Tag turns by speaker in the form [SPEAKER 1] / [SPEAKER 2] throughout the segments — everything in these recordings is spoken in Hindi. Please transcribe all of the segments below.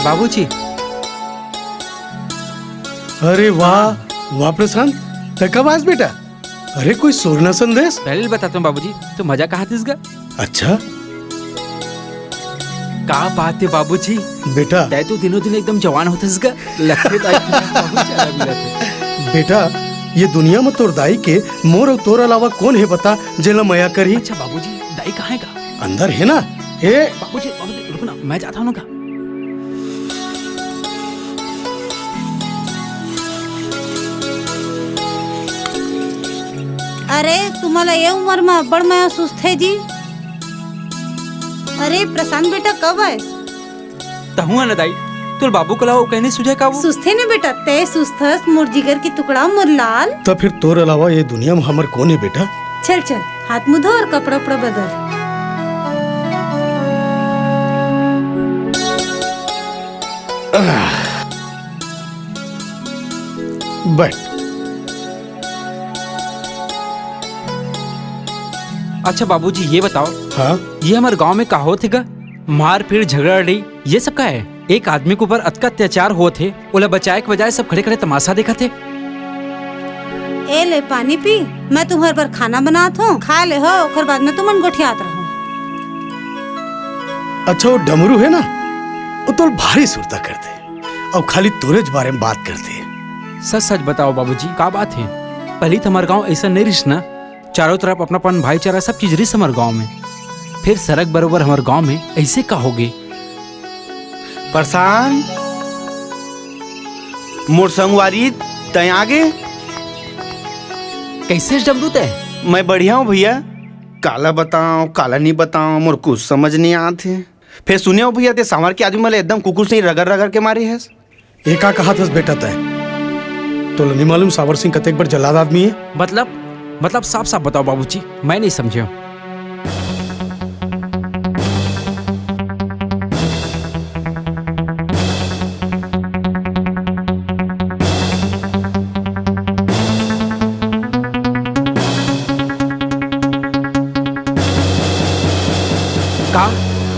[SPEAKER 1] बाबूजी।
[SPEAKER 2] अरे वाह वाह प्रशांत, कब आज बेटा? अरे कोई सोना संदेश?
[SPEAKER 1] पहले बताता हूँ बाबूजी, तो मजा कहाँ थी इसका?
[SPEAKER 2] अच्छा
[SPEAKER 1] क्या बात है बाबूजी,
[SPEAKER 2] बेटा
[SPEAKER 1] तय तो दिनों दिन एकदम जवान होता इसका लगते
[SPEAKER 2] बेटा ये दुनिया में तोर दाई के मोर और तोर अलावा कौन है बता जेला मया करी?
[SPEAKER 1] अच्छा बाबूजी, दाई कहाँ है का?
[SPEAKER 2] अंदर है ना? ए
[SPEAKER 1] बाबूजी रुको ना, मैं जाता हूँ ना का।
[SPEAKER 3] अरे तुम्हाला ये उम्र में बड़ माया सुस्त है जी। अरे प्रशांत बेटा कब आए?
[SPEAKER 1] तहुआ ना दाई, तुल बाबू को लाओ कहने सुझे का वो
[SPEAKER 3] सुस्त है ना बेटा, तय सुस्तस मोर जिगर की टुकड़ा मोर लाल।
[SPEAKER 2] तो फिर तोर अलावा ये दुनिया में हमर कौन है बेटा?
[SPEAKER 3] चल चल हाथ मुंह धो और कपड़ा उपड़ा बदल।
[SPEAKER 2] बैठ।
[SPEAKER 1] अच्छा बाबूजी ये बताओ,
[SPEAKER 2] हाँ
[SPEAKER 1] ये हमारे गांव में कहा थे का मार पीट झगड़ा लड़ी ये सब का है? एक आदमी के ऊपर अत्याचार अत्याचार हुए थे, ओला बचाए के बजाय सब खड़े खड़े तमाशा देखा थे।
[SPEAKER 3] ए ले पानी पी, मैं तुम्हारे पर खाना बनात हूँ, खा ले हो और बाद में तुम गोठियात रहो।
[SPEAKER 2] अच्छा वो डमरू है ना, वो तो भारी सुरता करते और खाली तोरेज बारे में बात करते।
[SPEAKER 1] सच सच बताओ बाबूजी, क्या बात है? पहले तो हमारे गांव ऐसा नहीं रिश्ना, चारों तरफ अपनापन भाईचारा सब चीज रिस हमारे गांव में, फिर सड़क बरोबर हमारे गांव में ऐसे का होगे?
[SPEAKER 4] प्रशांत मोर संगवारी तय आगे
[SPEAKER 1] कैसे डमरू तय?
[SPEAKER 4] मैं बढ़िया हूँ भैया, काला बताऊं काला नहीं बताऊं मोर कुछ समझ नहीं आते। फिर सुने हो भैया ते सांवर के आदमी मला एकदम कुकुर से रगड़ रगड़ के मारे है।
[SPEAKER 2] एका कहा था बेटा तय तो नहीं मालूम सावर सिंह कतेक बड़ जल्लाद आदमी है?
[SPEAKER 1] मतलब साफ साफ बताओ बाबूजी, मैं नहीं समझे। का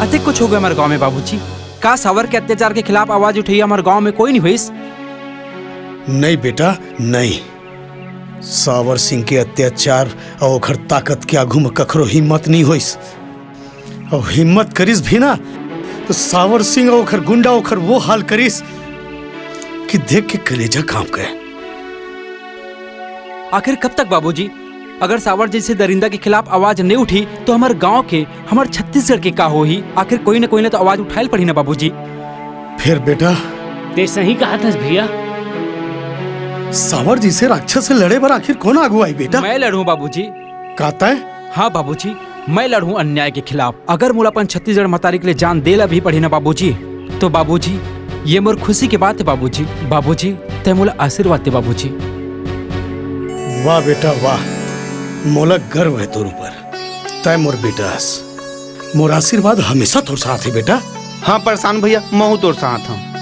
[SPEAKER 1] अतिक कुछ हो गया हमारे गांव में बाबूजी? का सावर के अत्याचार के खिलाफ आवाज उठी हमारे गांव में कोई नहीं हुई?
[SPEAKER 2] नहीं बेटा नहीं, सावर सिंह के अत्याचार और ओखर ताकत के आगू में कखरो हिम्मत नहीं होइस, और हिम्मत करिस भी ना तो सावर सिंह और ओखर गुंडा ओखर वो हाल करिस कि देख के कलेजा कांप गए।
[SPEAKER 1] आखिर कब तक बाबूजी? अगर सावर जैसे दरिंदा के खिलाफ आवाज नहीं उठी तो हमारे गांव के, हमारे छत्तीसगढ़ के का हो ही? आखिर कोई ना तो आवाज उठाई पड़ी ना बाबूजी।
[SPEAKER 2] फिर बेटा
[SPEAKER 5] ते सही कहा था भैया,
[SPEAKER 2] सावर जी से राक्षस से लड़े पर आखिर कौन आगू आई बेटा?
[SPEAKER 1] मैं लड़ूं बाबूजी।
[SPEAKER 2] कहता है?
[SPEAKER 1] हाँ बाबूजी, मैं लड़ूं अन्याय के खिलाफ। अगर मुलापन छत्तीसगढ़ मतारी के लिए जान देला भी पड़ी ना बाबूजी, तो बाबूजी ये मोर खुशी की बात है बाबूजी। बाबूजी ते मोला आशीर्वाद दे बाबूजी।
[SPEAKER 2] वाह बेटा वाह, मोला गर्व है तोर ऊपर, तय मोर बेटा मोर आशीर्वाद हमेशा तोर साथ है बेटा।
[SPEAKER 4] हाँ प्रशांत भैया, मैं हूँ तोर साथ हूँ।